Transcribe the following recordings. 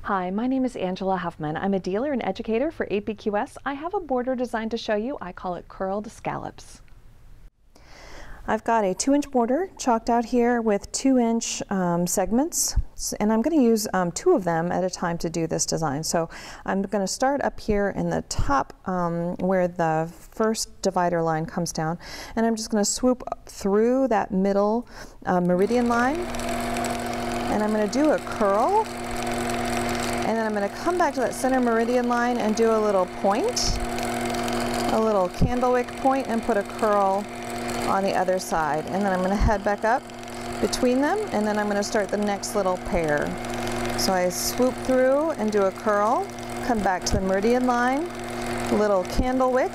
Hi, my name is Angela Huffman. I'm a dealer and educator for APQS. I have a border design to show you. I call it curled scallops. I've got a 2-inch border chalked out here with 2-inch segments, and I'm going to use 2 of them at a time to do this design. So I'm going to start up here in the top where the first divider line comes down, and I'm just going to swoop through that middle meridian line, and I'm going to do a curl. And then I'm going to come back to that center meridian line and do a little point, a little candle wick point, and put a curl on the other side. And then I'm going to head back up between them, and then I'm going to start the next little pair. So I swoop through and do a curl, come back to the meridian line, little candle wick,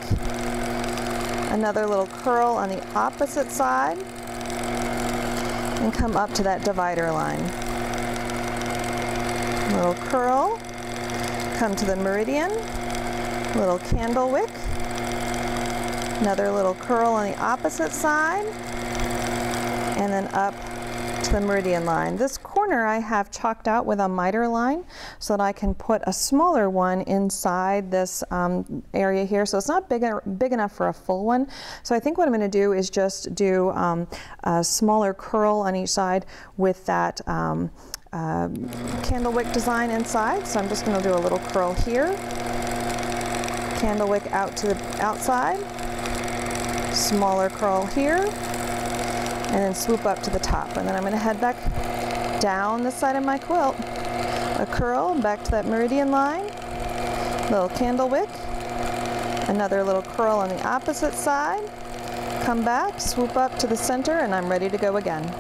another little curl on the opposite side, and come up to that divider line. Little curl, come to the meridian, little candle wick, another little curl on the opposite side, and then up to the meridian line. This corner I have chalked out with a miter line so that I can put a smaller one inside this area here. So it's not big enough for a full one. So I think what I'm going to do is just do a smaller curl on each side with that candle wick design inside. So I'm just going to do a little curl here, candle wick out to the outside, smaller curl here, and then swoop up to the top. And then I'm going to head back down the side of my quilt, a curl back to that meridian line, little candle wick, another little curl on the opposite side, come back, swoop up to the center, and I'm ready to go again.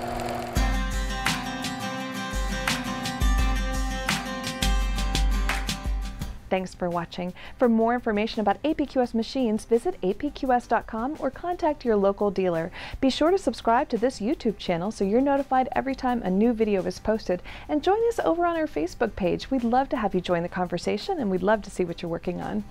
Thanks for watching. For more information about APQS machines, visit apqs.com or contact your local dealer. Be sure to subscribe to this YouTube channel so you're notified every time a new video is posted, and join us over on our Facebook page. We'd love to have you join the conversation, and we'd love to see what you're working on.